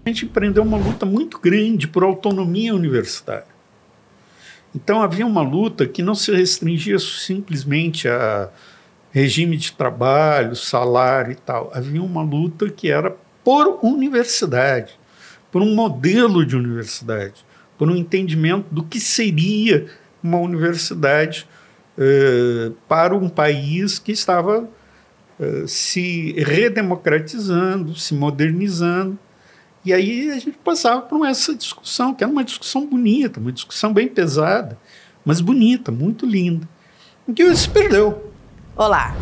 A gente empreendeu uma luta muito grande por autonomia universitária. Então havia uma luta que não se restringia simplesmente a regime de trabalho, salário e tal. Havia uma luta que era por universidade, por um modelo de universidade, por um entendimento do que seria uma universidade para um país que estava se redemocratizando, se modernizando. E aí a gente passava por essa discussão, que era uma discussão bonita, uma discussão bem pesada, mas bonita, muito linda, em que se perdeu. Olá!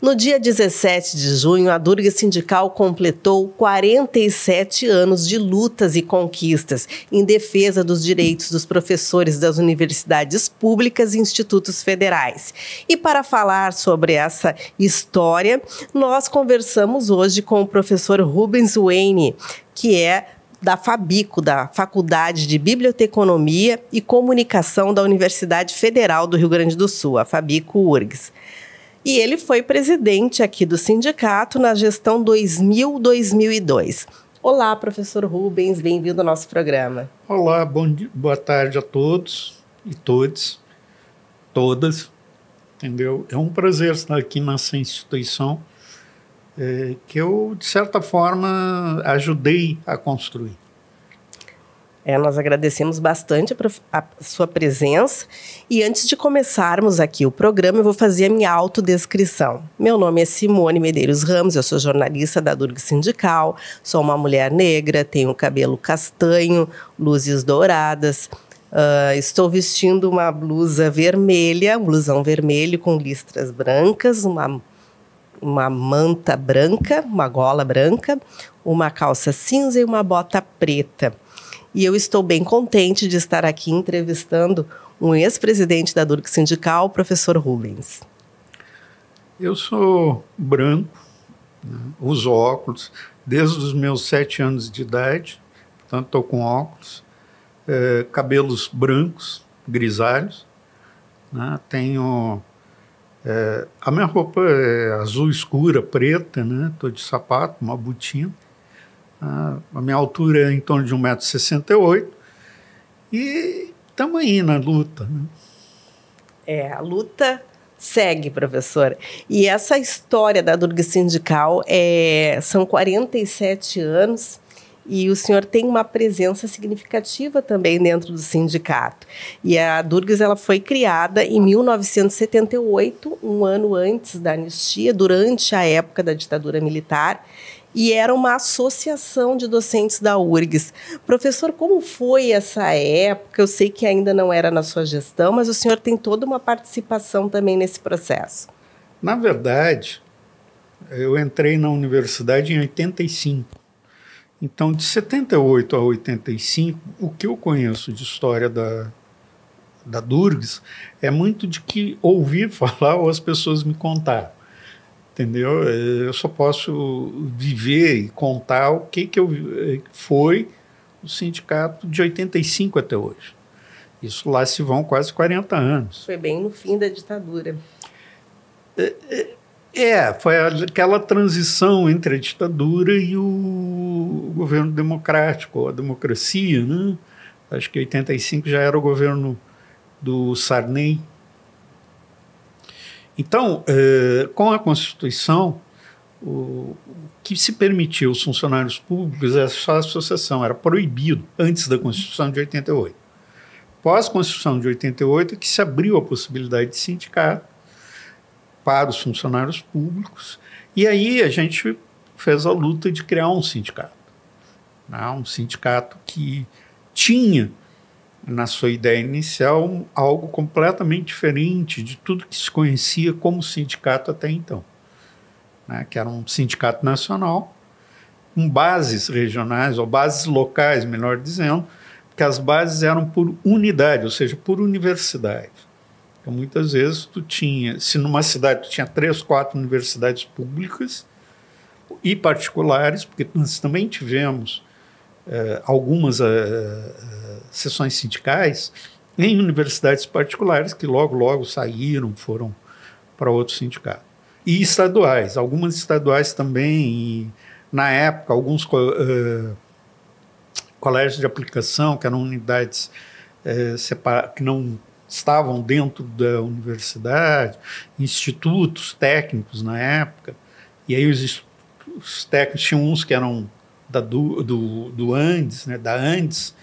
No dia 17 de junho, a Durga Sindical completou 47 anos de lutas e conquistas em defesa dos direitos dos professores das universidades públicas e institutos federais. E para falar sobre essa história, nós conversamos hoje com o professor Rubens Wayne, que é da FABICO, da Faculdade de Biblioteconomia e Comunicação da Universidade Federal do Rio Grande do Sul, a FABICO-URGS. E ele foi presidente aqui do sindicato na gestão 2000-2002. Olá, professor Rubens, bem-vindo ao nosso programa. Olá, boa tarde a todos e todas. Entendeu? É um prazer estar aqui nessa instituição que eu, de certa forma, ajudei a construir. Nós agradecemos bastante a sua presença. E antes de começarmos aqui o programa, eu vou fazer a minha autodescrição. Meu nome é Simone Medeiros Ramos, eu sou jornalista da Durga Sindical, sou uma mulher negra, tenho cabelo castanho, luzes douradas, estou vestindo uma blusa vermelha, um blusão vermelho com listras brancas, uma manta branca, uma gola branca, uma calça cinza e uma bota preta. E eu estou bem contente de estar aqui entrevistando um ex-presidente da Durga Sindical, o professor Rubens. Eu sou branco, né? Uso óculos desde os meus 7 anos de idade, portanto estou com óculos, cabelos brancos, grisalhos, né? Tenho... a minha roupa é azul escura, preta, né? Estou de sapato, uma botina. A minha altura é em torno de 1,68 m e estamos aí na luta. Né? A luta segue, professor. E essa história da Durga Sindical são 47 anos e o senhor tem uma presença significativa também dentro do sindicato. E a Durga ela foi criada em 1978, um ano antes da anistia, durante a época da ditadura militar, e era uma associação de docentes da URGS. Professor, como foi essa época? Eu sei que ainda não era na sua gestão, mas o senhor tem toda uma participação também nesse processo. Na verdade, eu entrei na universidade em 85. Então, de 78 a 85, o que eu conheço de história da Durgs é muito de que ouvi falar ou as pessoas me contaram. Entendeu? Eu só posso viver e contar o que foi o sindicato de 85 até hoje. Isso lá se vão quase 40 anos. Foi bem no fim da ditadura. Foi aquela transição entre a ditadura e o governo democrático, a democracia, né? Acho que 85 já era o governo do Sarney. Então, com a Constituição, o que se permitia aos funcionários públicos era só a associação, era proibido antes da Constituição de 88. Pós-Constituição de 88 é que se abriu a possibilidade de sindicato para os funcionários públicos, e aí a gente fez a luta de criar um sindicato. Né? Um sindicato que tinha na sua ideia inicial, algo completamente diferente de tudo que se conhecia como sindicato até então. Né? Que era um sindicato nacional, com bases regionais, ou bases locais, melhor dizendo, porque as bases eram por unidade, ou seja, por universidade. Então, muitas vezes, se numa cidade tu tinha 3, 4 universidades públicas e particulares, porque nós também tivemos algumas seções sindicais em universidades particulares que logo saíram, foram para outro sindicato. E estaduais, algumas estaduais também, e, na época, alguns colégios de aplicação, que eram unidades que não estavam dentro da universidade, institutos técnicos na época, e aí os técnicos tinham uns que eram do Andes, né, da Andes,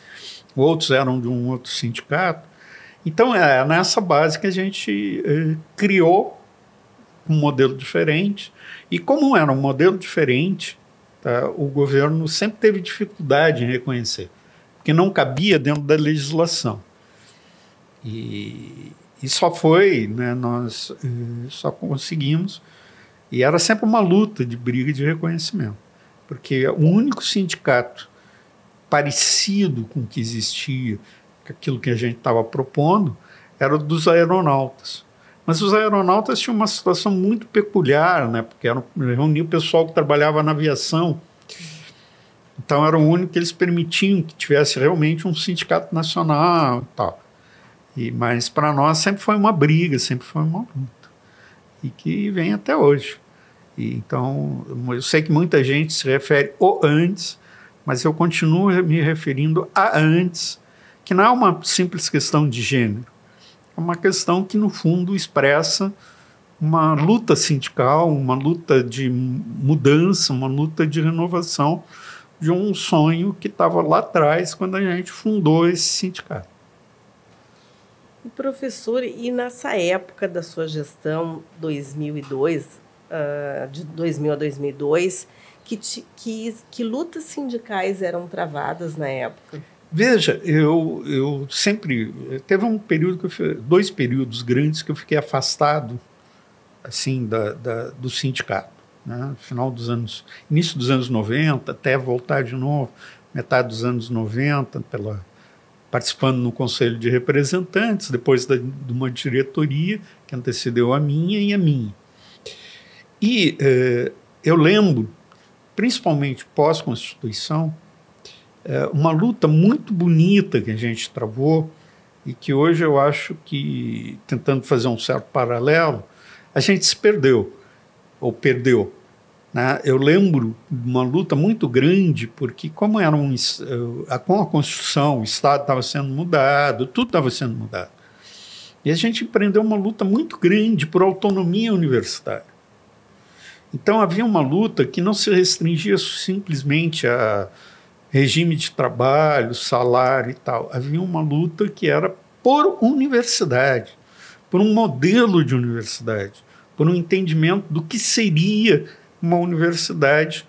outros eram de um outro sindicato. Então, é nessa base que a gente criou um modelo diferente, e como era um modelo diferente, tá, o governo sempre teve dificuldade em reconhecer, porque não cabia dentro da legislação. E só foi, né, nós só conseguimos, e era sempre uma luta de briga de reconhecimento, porque o único sindicato parecido com o que existia, com aquilo que a gente estava propondo, era o dos aeronautas. Mas os aeronautas tinham uma situação muito peculiar, né, porque reuniam o pessoal que trabalhava na aviação. Então era o único que eles permitiam que tivesse realmente um sindicato nacional e tal. Mas para nós sempre foi uma briga, sempre foi uma luta. E que vem até hoje. Então, eu sei que muita gente se refere ao antes, mas eu continuo me referindo a antes, que não é uma simples questão de gênero. É uma questão que, no fundo, expressa uma luta sindical, uma luta de mudança, uma luta de renovação de um sonho que estava lá atrás, quando a gente fundou esse sindicato. Professor, e nessa época da sua gestão, 2002, de 2000 a 2002, que lutas sindicais eram travadas na época? Veja, eu sempre... Teve um período, dois períodos grandes que eu fiquei afastado assim, do sindicato. Né? Início dos anos 90, até voltar de novo, metade dos anos 90, participando no Conselho de Representantes, depois de uma diretoria que antecedeu a minha e a minha. E eu lembro, principalmente pós-Constituição, uma luta muito bonita que a gente travou e que hoje eu acho que, tentando fazer um certo paralelo, a gente se perdeu, ou perdeu. Né? Eu lembro de uma luta muito grande, porque como era com a Constituição, o Estado estava sendo mudado, tudo estava sendo mudado. E a gente empreendeu uma luta muito grande por autonomia universitária. Então havia uma luta que não se restringia simplesmente a regime de trabalho, salário e tal. Havia uma luta que era por universidade, por um modelo de universidade, por um entendimento do que seria uma universidade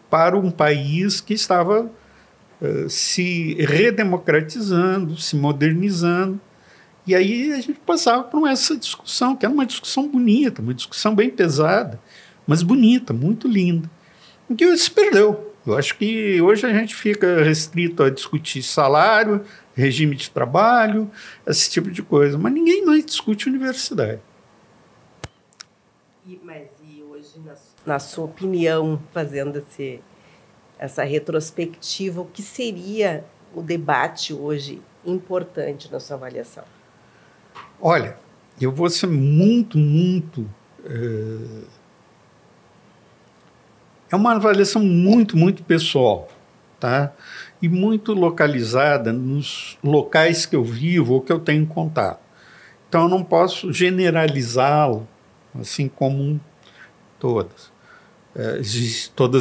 para um país que estava se redemocratizando, se modernizando. E aí a gente passava por essa discussão, que era uma discussão bonita, uma discussão bem pesada, mas bonita, muito linda, em que se perdeu. Eu acho que hoje a gente fica restrito a discutir salário, regime de trabalho, esse tipo de coisa, mas ninguém mais discute universidade. Mas hoje, na sua opinião, fazendo essa retrospectiva, o que seria o debate hoje importante na sua avaliação? Olha, eu vou ser muito é uma avaliação muito pessoal, tá? E muito localizada nos locais que eu vivo ou que eu tenho contato. Então, eu não posso generalizá-lo assim como todas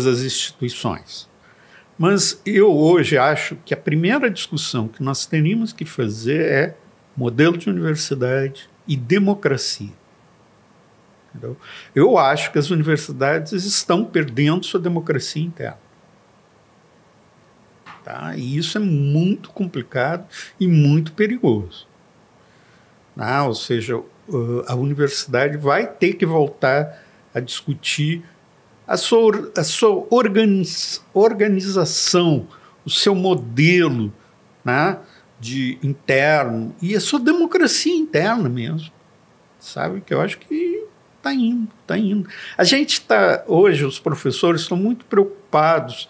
as instituições. Mas eu hoje acho que a primeira discussão que nós teríamos que fazer é modelo de universidade e democracia. Entendeu? Eu acho que as universidades estão perdendo sua democracia interna. Tá? E isso é muito complicado e muito perigoso. Ou seja, a universidade vai ter que voltar a discutir a sua organização, o seu modelo, né, interno e a sua democracia interna mesmo. Sabe? Que eu acho que está indo. A gente está, hoje, os professores estão muito preocupados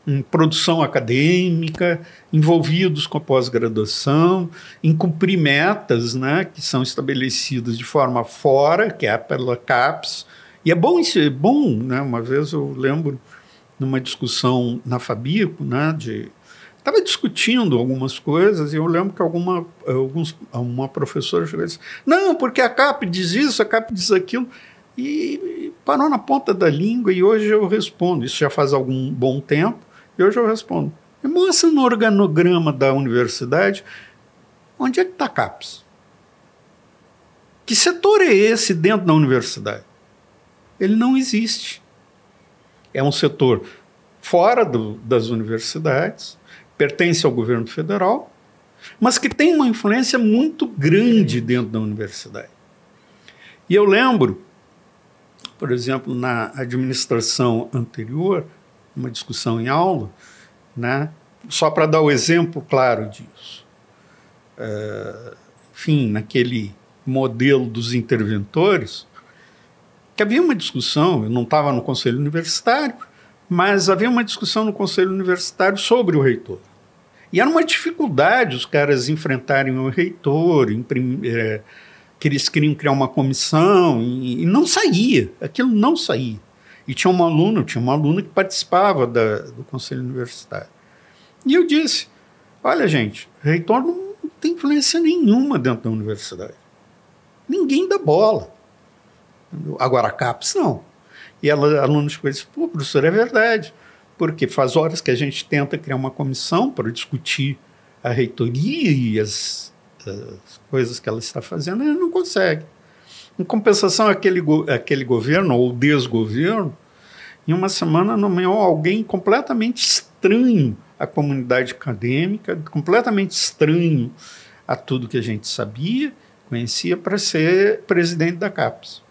em produção acadêmica, envolvidos com a pós-graduação, em cumprir metas, né, que são estabelecidas de forma fora, que é pela CAPES. E é bom, né? Uma vez eu lembro numa discussão na Fabico, né, estava discutindo algumas coisas, e eu lembro que uma professora chegou e disse, não, porque a CAPES diz isso, a CAPES diz aquilo, e parou na ponta da língua, e hoje eu respondo, isso já faz algum bom tempo, e hoje eu respondo, mostra no organograma da universidade, onde é que está a CAPES? Que setor é esse dentro da universidade? Ele não existe. É um setor fora das universidades, pertence ao governo federal, mas que tem uma influência muito grande dentro da universidade. E eu lembro, por exemplo, na administração anterior, uma discussão em aula, né, só para dar o exemplo claro disso. Enfim, naquele modelo dos interventores, que havia uma discussão, eu não estava no conselho universitário, mas havia uma discussão no conselho universitário sobre o reitor. E era uma dificuldade os caras enfrentarem o reitor, que eles queriam criar uma comissão, e não saía, aquilo não saía. E tinha uma aluna que participava do conselho universitário. E eu disse, olha gente, o reitor não tem influência nenhuma dentro da universidade. Ninguém dá bola. Agora a CAPES não. E a aluna chegou e disse, pô, professor, é verdade. Porque faz horas que a gente tenta criar uma comissão para discutir a reitoria e as coisas que ela está fazendo, e não consegue. Em compensação, aquele governo, ou desgoverno, em uma semana nomeou alguém completamente estranho à comunidade acadêmica, completamente estranho a tudo que a gente sabia, conhecia, para ser presidente da CAPES.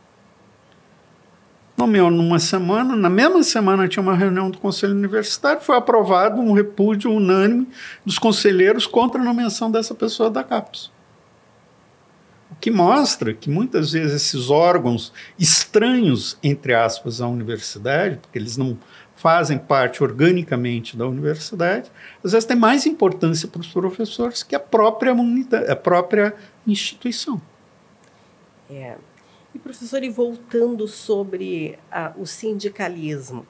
Nomeou numa semana, na mesma semana tinha uma reunião do Conselho Universitário, foi aprovado um repúdio unânime dos conselheiros contra a nomeação dessa pessoa da CAPES. O que mostra que muitas vezes esses órgãos estranhos, entre aspas, à universidade, porque eles não fazem parte organicamente da universidade, às vezes tem mais importância para os professores que a própria instituição. E, professor, e voltando sobre o sindicalismo,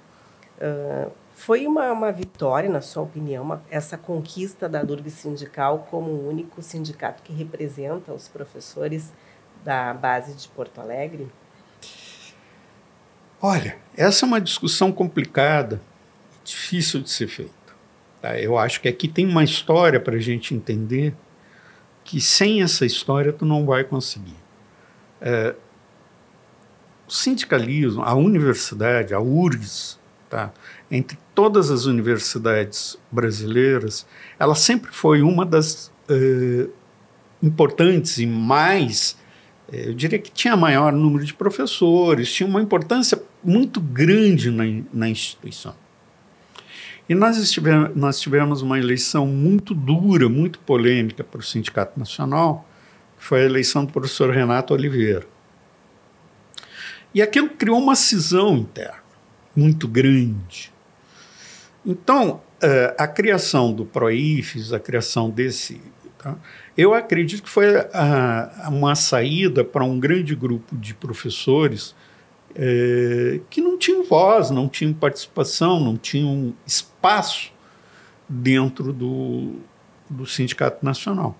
foi uma vitória, na sua opinião, essa conquista da Durgs Sindical como o único sindicato que representa os professores da base de Porto Alegre? Olha, essa é uma discussão complicada, difícil de ser feita. Tá? Eu acho que aqui tem uma história para a gente entender que sem essa história tu não vai conseguir. O sindicalismo, a universidade, a URGS, tá? Entre todas as universidades brasileiras, ela sempre foi uma das importantes e mais, eu diria que tinha maior número de professores, tinha uma importância muito grande na instituição. E nós tivemos uma eleição muito dura, muito polêmica para o Sindicato Nacional, que foi a eleição do professor Renato Oliveira. E aquilo criou uma cisão interna muito grande. Então, a criação do PROIFES, a criação desse... Tá, eu acredito que foi uma saída para um grande grupo de professores que não tinham voz, não tinham participação, não tinham espaço dentro do Sindicato Nacional.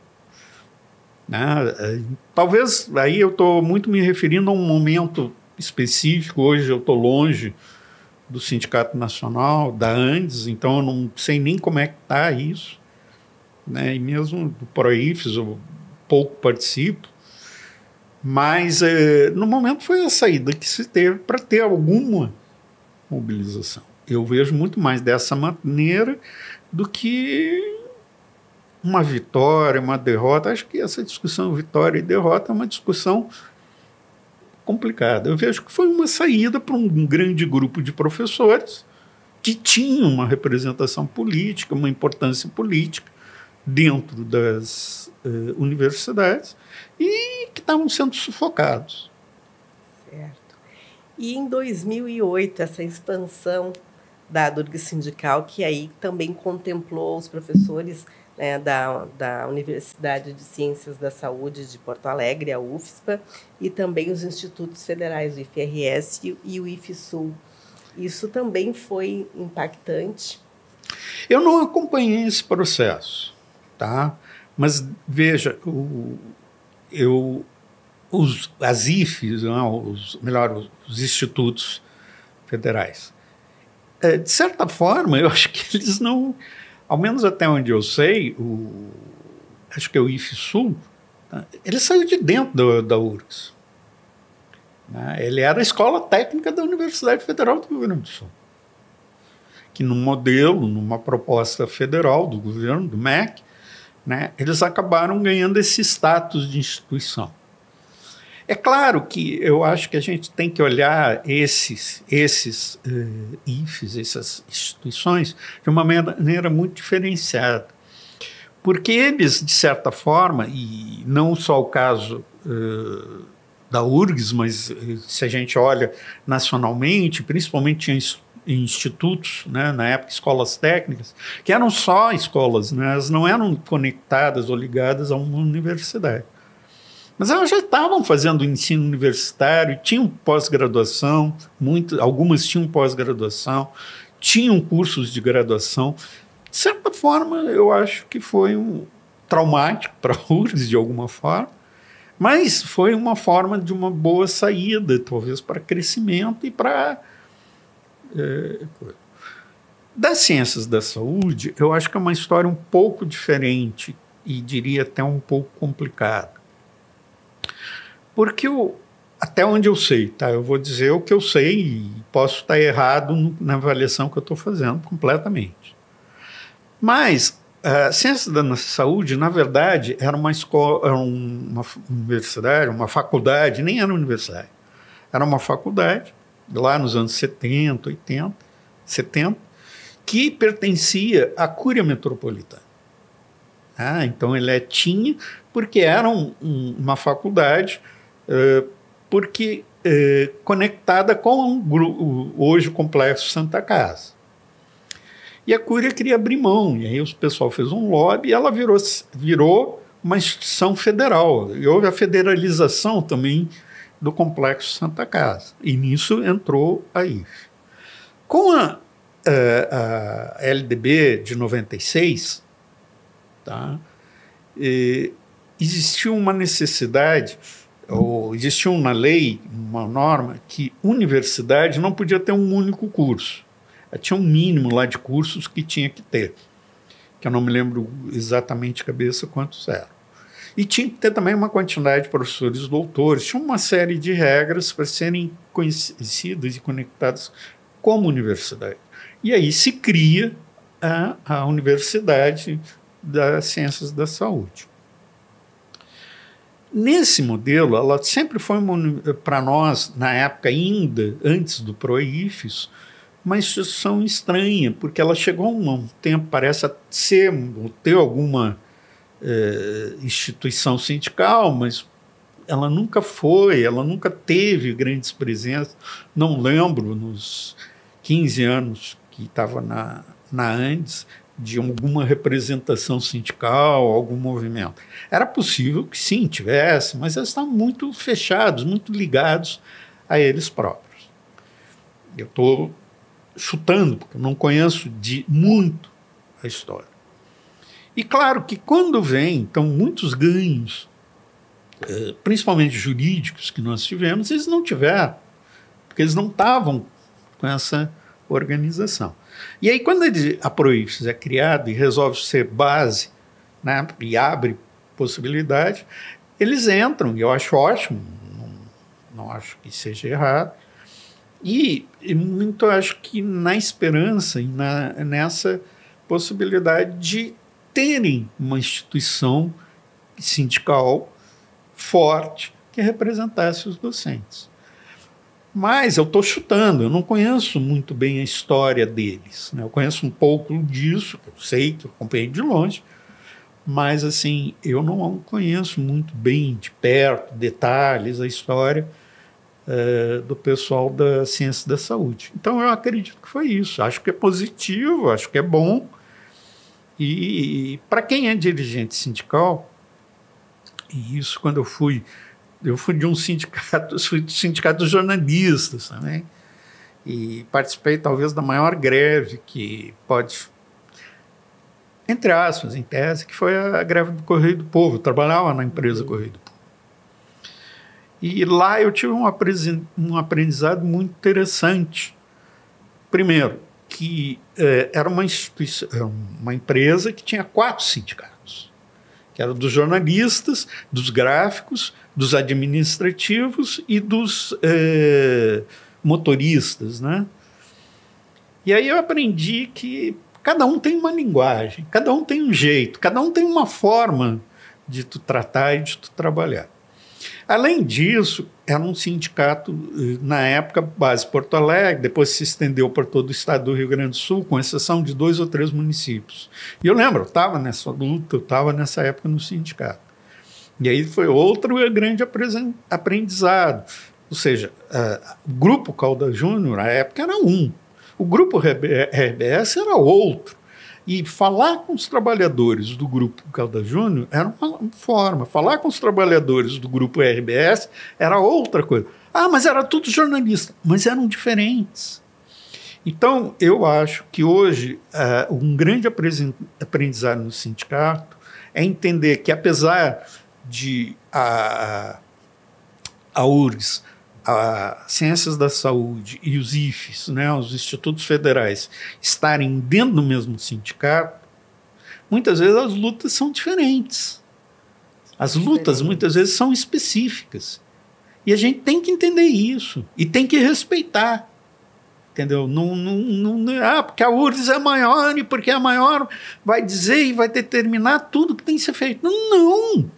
Talvez, aí eu estou muito me referindo a um momento específico. Hoje eu estou longe do Sindicato Nacional, da ANDES, então eu não sei nem como é que está isso, né? E mesmo do PROIFES eu pouco participo, mas no momento foi a saída que se teve para ter alguma mobilização. Eu vejo muito mais dessa maneira do que uma vitória, uma derrota. Acho que essa discussão vitória e derrota é uma discussão complicada. Eu vejo que foi uma saída para um grande grupo de professores que tinham uma representação política, uma importância política dentro das universidades e que estavam sendo sufocados. Certo. E em 2008, essa expansão da Durgs Sindical, que aí também contemplou os professores, né, da Universidade de Ciências da Saúde de Porto Alegre, a UFSPA, e também os institutos federais, o IFRS e o IFSUL. Isso também foi impactante? Eu não acompanhei esse processo, tá? Mas veja, as IFES, não, os institutos federais, de certa forma, eu acho que eles não, ao menos até onde eu sei, acho que é o IFE-Sul, tá? Ele saiu de dentro da URGS. Né? Ele era a escola técnica da Universidade Federal do Rio Grande do Sul, que num modelo, numa proposta federal do governo, do MEC, né, eles acabaram ganhando esse status de instituição. É claro que eu acho que a gente tem que olhar esses IFES, essas instituições, de uma maneira muito diferenciada. Porque eles, de certa forma, e não só o caso da URGS, mas se a gente olha nacionalmente, principalmente tinha institutos, né, na época escolas técnicas, que eram só escolas, né, elas não eram conectadas ou ligadas a uma universidade. Mas elas já estavam fazendo ensino universitário, tinham pós-graduação, algumas tinham pós-graduação, tinham cursos de graduação. De certa forma, eu acho que foi traumático para a URGS, de alguma forma, mas foi uma forma de uma boa saída, talvez para crescimento e para... Das ciências da saúde, eu acho que é uma história um pouco diferente e diria até um pouco complicada. Porque até onde eu sei, tá? Eu vou dizer o que eu sei e posso estar errado na avaliação que eu estou fazendo completamente. Mas a ciência da saúde, na verdade, era uma escola, era uma universidade, uma faculdade, nem era universidade. Era uma faculdade, lá nos anos 70, 80, 70, que pertencia à Cúria Metropolitana. Então ele tinha, porque era uma faculdade, conectada com hoje o Complexo Santa Casa. E a Cúria queria abrir mão, e aí o pessoal fez um lobby e ela virou uma instituição federal. E houve a federalização também do Complexo Santa Casa. E nisso entrou a IFE. Com a LDB de 96, tá, existiu uma necessidade, ou existiu na lei, uma norma, que universidade não podia ter um único curso. Tinha um mínimo lá de cursos que tinha que ter, que eu não me lembro exatamente de cabeça quantos eram. E tinha que ter também uma quantidade de professores doutores, tinha uma série de regras para serem conhecidas e conectadas como universidade. E aí se cria a Universidade das Ciências da Saúde. Nesse modelo, ela sempre foi, para nós, na época ainda, antes do PROIFES, uma instituição estranha, porque ela chegou a um tempo, parece ter alguma instituição sindical, mas ela nunca teve grandes presenças. Não lembro, nos 15 anos que estava na Andes, de alguma representação sindical, algum movimento. Era possível que sim, tivesse, mas eles estavam muito fechados, muito ligados a eles próprios. Eu estou chutando, porque eu não conheço muito a história. E claro que quando vem, então, muitos ganhos, principalmente jurídicos que nós tivemos, eles não tiveram, porque eles não estavam com essa organização. E aí, quando a PROIFES é criada e resolve ser base, né, e abre possibilidade, eles entram, e eu acho ótimo, não acho que seja errado, e muito acho que na esperança e nessa possibilidade de terem uma instituição sindical forte que representasse os docentes. Mas eu estou chutando, eu não conheço muito bem a história deles, né? Eu conheço um pouco disso, eu sei que eu acompanhei de longe, mas assim, eu não conheço muito bem, de perto, detalhes, a história do pessoal da ciência da saúde. Então eu acredito que foi isso, acho que é positivo, acho que é bom, e para quem é dirigente sindical, e isso quando eu fui de um sindicato, fui do sindicato dos jornalistas também, e participei talvez da maior greve que pode, entre aspas, em tese, que foi a greve do Correio do Povo. Eu trabalhava na empresa Correio do Povo. E lá eu tive um aprendizado muito interessante. Primeiro, que era uma instituição, uma empresa que tinha 4 sindicatos, que era dos jornalistas, dos gráficos, dos administrativos e dos motoristas, né? E aí eu aprendi que cada um tem uma linguagem, cada um tem um jeito, cada um tem uma forma de tu tratar e de tu trabalhar. Além disso, era um sindicato, na época, base Porto Alegre, depois se estendeu por todo o estado do Rio Grande do Sul, com exceção de 2 ou 3 municípios. E eu lembro, eu estava nessa luta, eu estava nessa época no sindicato. E aí foi outro grande aprendizado. Ou seja, o Grupo Caldas Júnior, na época, era um. O Grupo RBS era outro. E falar com os trabalhadores do Grupo Caldas Júnior era uma forma. Falar com os trabalhadores do Grupo RBS era outra coisa. Ah, mas era tudo jornalista. Mas eram diferentes. Então, eu acho que hoje um grande aprendizado no sindicato é entender que, apesar de a URGS, a Ciências da Saúde e os IFES, né, os institutos federais, estarem dentro do mesmo sindicato, muitas vezes as lutas são diferentes. As lutas, muitas vezes, são específicas. E a gente tem que entender isso. E tem que respeitar. Entendeu? Porque a URGS é maior e porque é maior vai dizer e vai determinar tudo que tem que ser feito. Não!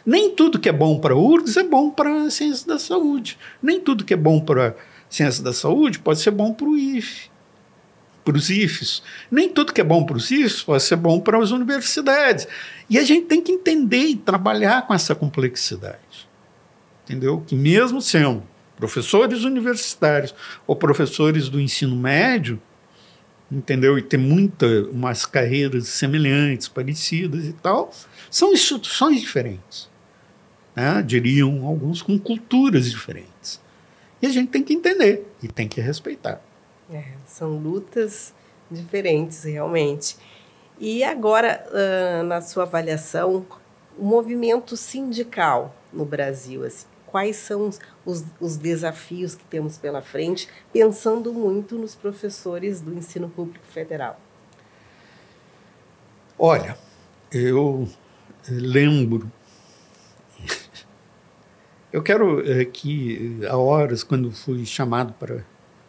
Nem tudo que é bom para a URGS é bom para a ciência da saúde. Nem tudo que é bom para a ciência da saúde pode ser bom para o IFE, para os IFES. Nem tudo que é bom para os IFES pode ser bom para as universidades. E a gente tem que entender e trabalhar com essa complexidade. Entendeu? Que mesmo sendo professores universitários ou professores do ensino médio, entendeu? E ter umas carreiras semelhantes, parecidas e tal, são instituições diferentes. Né? Diriam alguns com culturas diferentes. E a gente tem que entender e tem que respeitar. São lutas diferentes, realmente. E agora, na sua avaliação, o movimento sindical no Brasil, assim, quais são os desafios que temos pela frente, pensando muito nos professores do ensino público federal? Olha, eu lembro, eu quero que, há horas, quando fui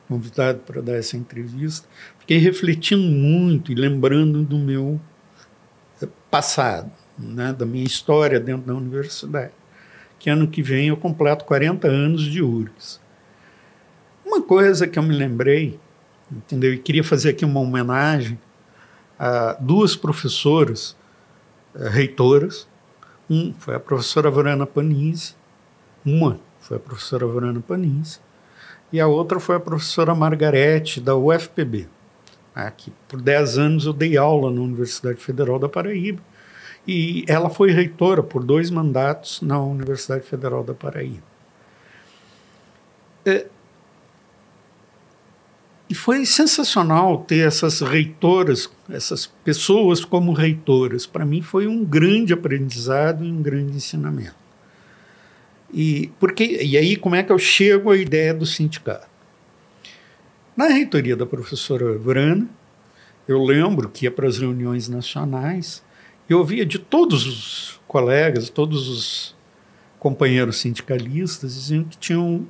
convidado para dar essa entrevista, fiquei refletindo muito e lembrando do meu passado, né, da minha história dentro da universidade. Que ano que vem eu completo 40 anos de URGS. Uma coisa que eu me lembrei, entendeu? E queria fazer aqui uma homenagem a 2 professoras, reitoras. Foi a professora Verana Panizzi, e a outra foi a professora Margarete, da UFPB. Que por 10 anos eu dei aula na Universidade Federal da Paraíba, e ela foi reitora por 2 mandatos na Universidade Federal da Paraíba. E foi sensacional ter essas reitoras, essas pessoas como reitoras. Para mim foi um grande aprendizado e um grande ensinamento. E aí como é que eu chego à ideia do sindicato? Na reitoria da professora Verana, eu lembro que ia para as reuniões nacionais, eu ouvia de todos os colegas, todos os companheiros sindicalistas, dizendo que tinham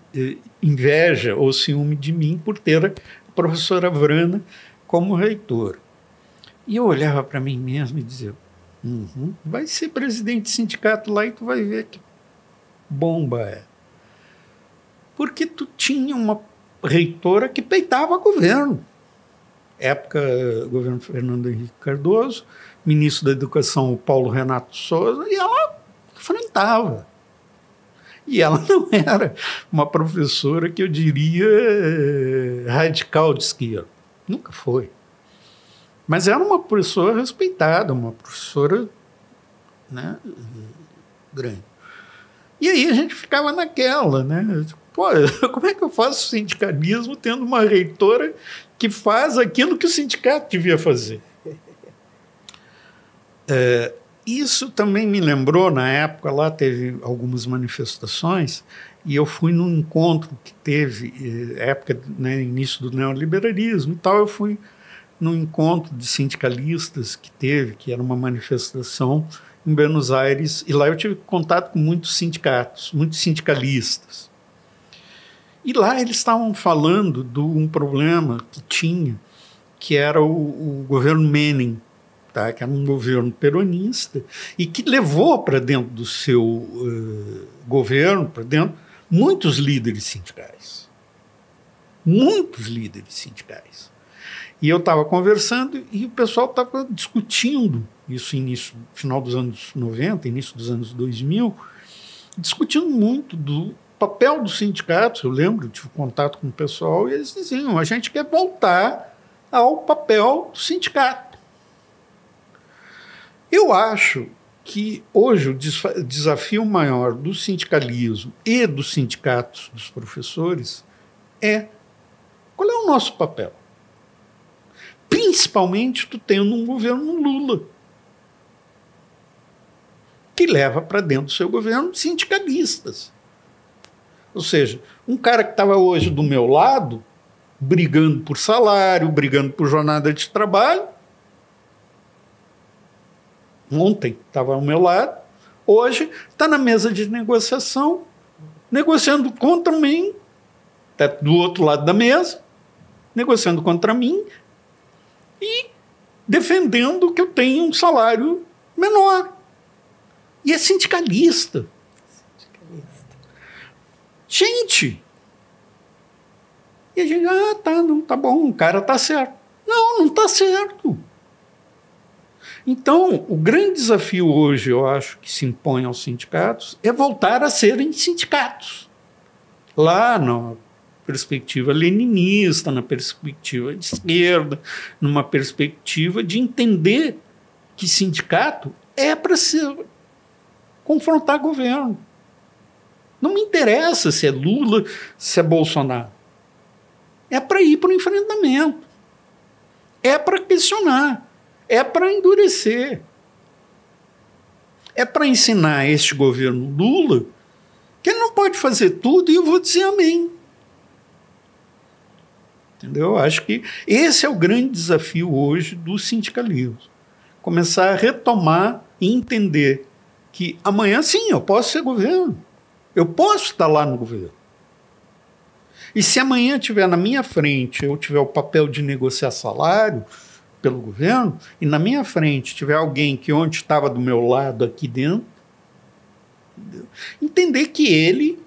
inveja ou ciúme de mim por ter a professora Verana como reitora. E eu olhava para mim mesmo e dizia, vai ser presidente de sindicato lá e tu vai ver que bomba é. Porque tu tinha uma reitora que peitava governo. Época, governo Fernando Henrique Cardoso, ministro da Educação, o Paulo Renato Souza, e ela enfrentava. E ela não era uma professora que eu diria radical de esquerda. Nunca foi. Mas era uma professora respeitada, uma professora, né, grande. E aí a gente ficava naquela, né? Pô, como é que eu faço sindicalismo tendo uma reitora que faz aquilo que o sindicato devia fazer? Isso também me lembrou, na época lá teve algumas manifestações e eu fui num encontro que teve, época, né, início do neoliberalismo e tal, eu fui num encontro de sindicalistas que teve, que era uma manifestação em Buenos Aires, e lá eu tive contato com muitos sindicatos, muitos sindicalistas. E lá eles estavam falando de um problema que tinha, que era o governo Menem, tá? Que era um governo peronista, e que levou para dentro do seu governo, para dentro, muitos líderes sindicais. Muitos líderes sindicais. E eu estava conversando e o pessoal estava discutindo, isso final dos anos 90, início dos anos 2000, discutindo muito do papel dos sindicatos. Eu lembro, tive contato com o pessoal e eles diziam, a gente quer voltar ao papel do sindicato. Eu acho que hoje o desafio maior do sindicalismo e dos sindicatos dos professores é qual é o nosso papel? Principalmente tu tendo um governo Lula, que leva para dentro do seu governo sindicalistas. Ou seja, um cara que estava hoje do meu lado, brigando por salário, brigando por jornada de trabalho, ontem estava ao meu lado, hoje está na mesa de negociação, negociando contra mim, está do outro lado da mesa, negociando contra mim e defendendo que eu tenho um salário menor. E é sindicalista. Gente! E a gente, não, tá bom, o cara tá certo. Não tá certo. Então, o grande desafio hoje, eu acho, que se impõe aos sindicatos é voltar a serem sindicatos. Lá na perspectiva leninista, na perspectiva de esquerda, numa perspectiva de entender que sindicato é para confrontar governo. Não me interessa se é Lula, se é Bolsonaro. É para ir para o enfrentamento. É para questionar. É para endurecer. É para ensinar este governo Lula que ele não pode fazer tudo e eu vou dizer amém. Entendeu? Acho que esse é o grande desafio hoje do sindicalismo. Começar a retomar e entender que amanhã, sim, eu posso ser governo. Eu posso estar lá no governo. E se amanhã tiver na minha frente, eu tiver o papel de negociar salário pelo governo, e na minha frente tiver alguém que ontem estava do meu lado aqui dentro, entendeu? Entender que ele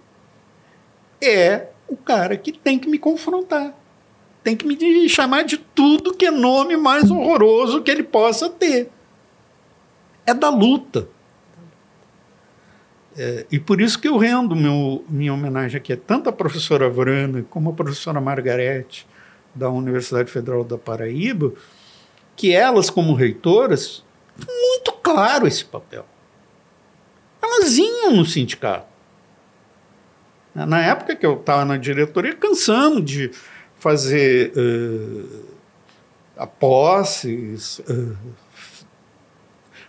é o cara que tem que me confrontar. Tem que me chamar de tudo que é nome mais horroroso que ele possa ter. É da luta. E por isso que eu rendo minha homenagem aqui, tanto à professora Vrana como à professora Margarete, da Universidade Federal da Paraíba, que elas, como reitoras, muito claro esse papel. Elas iam no sindicato. Na época que eu estava na diretoria, cansamos de fazer posses,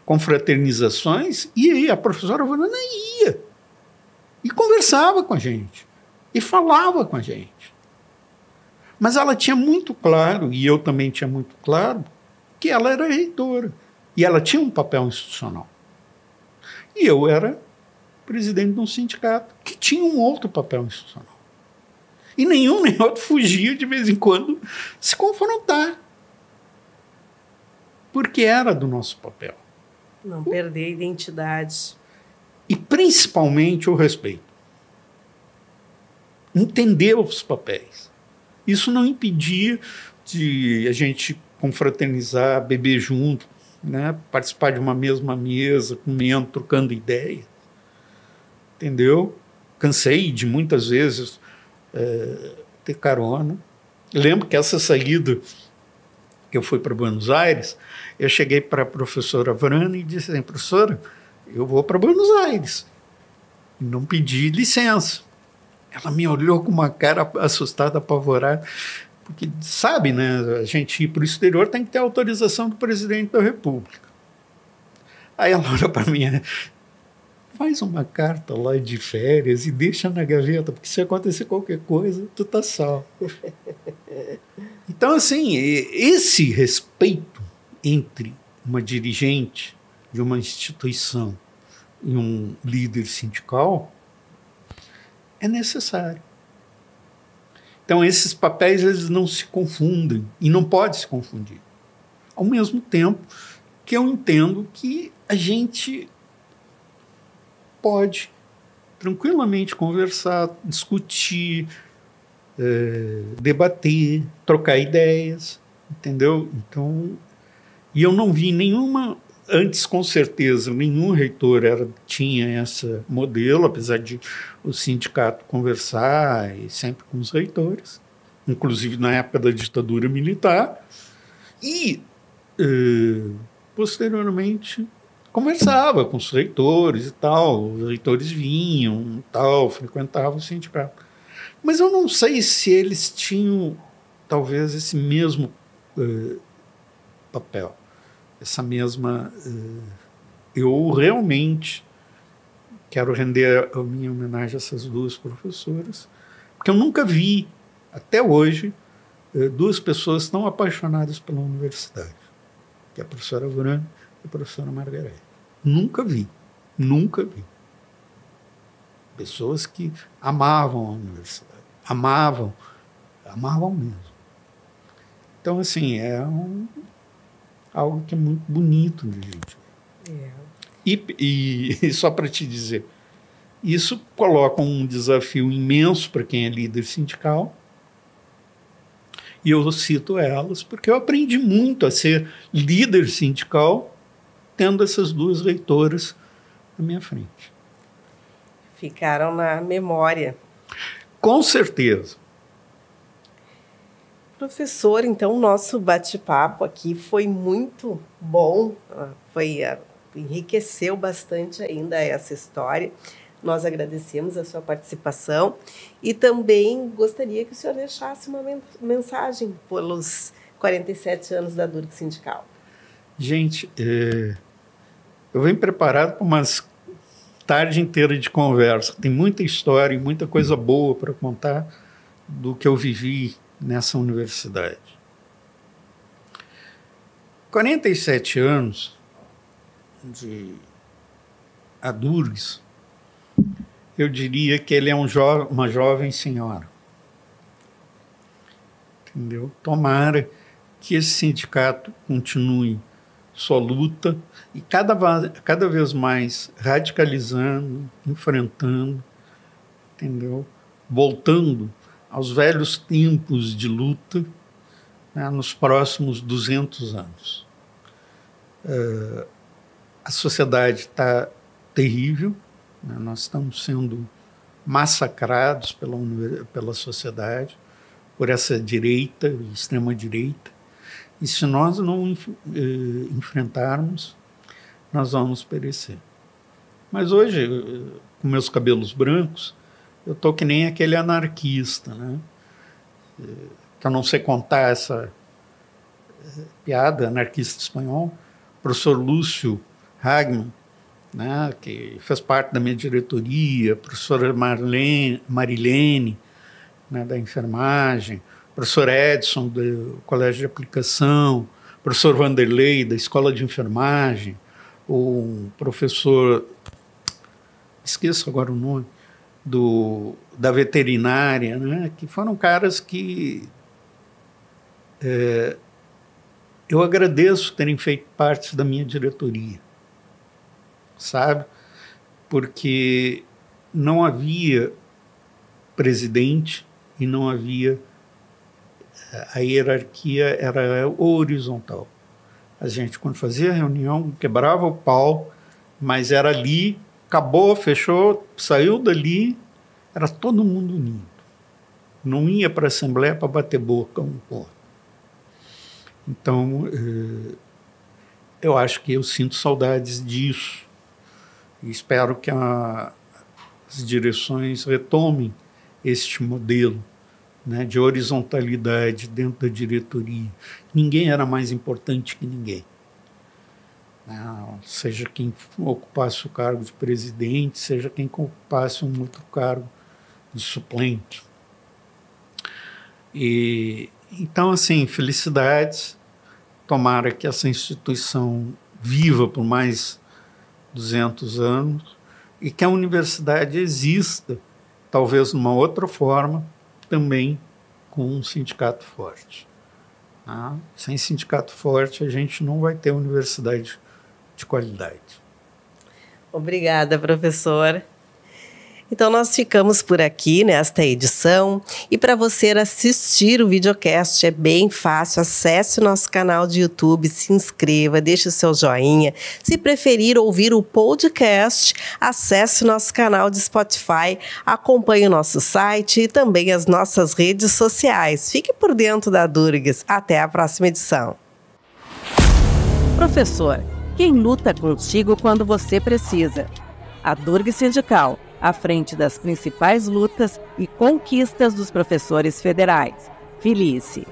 confraternizações, e aí a professora Vrana ia e conversava com a gente e falava com a gente. Mas ela tinha muito claro, e eu também tinha muito claro, que ela era reitora e ela tinha um papel institucional. E eu era presidente de um sindicato que tinha um outro papel institucional. E nenhum nem outro fugia de vez em quando se confrontar, porque era do nosso papel. Não perder a identidade. E principalmente o respeito. Entender os papéis. Isso não impedia de a gente confraternizar, beber junto, né? Participar de uma mesma mesa, comendo, trocando ideia. Entendeu? Cansei de muitas vezes ter carona. Lembro que essa saída que eu fui para Buenos Aires, eu cheguei para a professora Vrana e disse assim, professora, eu vou para Buenos Aires. Não pedi licença. Ela me olhou com uma cara assustada, apavorada, porque sabe, né? A gente ir para o exterior tem que ter autorização do presidente da República. Aí ela olha para mim, faz uma carta lá de férias e deixa na gaveta, porque se acontecer qualquer coisa, tu tá salvo. Então, assim, esse respeito entre uma dirigente de uma instituição e um líder sindical é necessário. Então, esses papéis eles não se confundem e não podem se confundir. Ao mesmo tempo que eu entendo que a gente pode tranquilamente conversar, discutir, debater, trocar ideias, entendeu? Então, e eu não vi nenhuma, antes com certeza, nenhum reitor tinha esse modelo, apesar de o sindicato conversar e sempre com os reitores, inclusive na época da ditadura militar, e posteriormente conversava com os reitores e tal, os reitores vinham, tal, frequentavam o sindicato. Mas eu não sei se eles tinham, talvez, esse mesmo papel, essa mesma... eu realmente quero render a minha homenagem a essas duas professoras, porque eu nunca vi, até hoje, duas pessoas tão apaixonadas pela universidade, que é a professora Vrana e a professora Margarete. Nunca vi. Pessoas que amavam a universidade. Amavam mesmo. Então, assim, algo que é muito bonito de gente. E só para te dizer, isso coloca um desafio imenso para quem é líder sindical. E eu cito elas porque eu aprendi muito a ser líder sindical tendo essas duas reitoras na minha frente. Ficaram na memória. Com certeza. Professor, então, o nosso bate-papo aqui foi muito bom, enriqueceu bastante ainda essa história. Nós agradecemos a sua participação e também gostaria que o senhor deixasse uma mensagem pelos 47 anos da Durg Sindical. Gente, eu venho preparado para umas tarde inteira de conversa. Tem muita história e muita coisa boa para contar do que eu vivi nessa universidade. 47 anos de Adurgs, eu diria que ele é uma jovem senhora. Entendeu? Tomara que esse sindicato continue sua luta e cada vez mais radicalizando, enfrentando, entendeu? Voltando aos velhos tempos de luta, né, nos próximos 200 anos. A sociedade está terrível, né, nós estamos sendo massacrados pela sociedade, por essa direita, extrema-direita, e se nós não enfrentarmos, nós vamos perecer. Mas hoje, com meus cabelos brancos, eu estou que nem aquele anarquista, né? Que eu não sei contar essa piada, anarquista espanhol, o professor Lúcio Hagman, né, que fez parte da minha diretoria, a professora Marilene, né, da enfermagem, professor Edson, do Colégio de Aplicação, professor Vanderlei, da Escola de Enfermagem, o professor, esqueço agora o nome, da veterinária, né, que foram caras que eu agradeço terem feito parte da minha diretoria, sabe? Porque não havia presidente e não havia... A hierarquia era horizontal. A gente, quando fazia reunião, quebrava o pau, mas era ali, acabou, fechou, saiu dali, era todo mundo unido. Não ia para a Assembleia para bater boca um com o outro. Então, eu acho que eu sinto saudades disso. E espero que as direções retomem este modelo, né, de horizontalidade dentro da diretoria. Ninguém era mais importante que ninguém. Seja quem ocupasse o cargo de presidente, seja quem ocupasse um outro cargo de suplente. Então, assim, felicidades. Tomara que essa instituição viva por mais 200 anos e que a universidade exista, talvez de uma outra forma, também com um sindicato forte. Sem sindicato forte, a gente não vai ter universidade de qualidade. Obrigada, professor. Então, nós ficamos por aqui nesta edição. E para você assistir o videocast é bem fácil. Acesse o nosso canal de YouTube, se inscreva, deixe o seu joinha. Se preferir ouvir o podcast, acesse o nosso canal de Spotify, acompanhe o nosso site e também as nossas redes sociais. Fique por dentro da Durgs. Até a próxima edição. Professor, quem luta contigo quando você precisa? A Durgs Sindical, à frente das principais lutas e conquistas dos professores federais. Felice.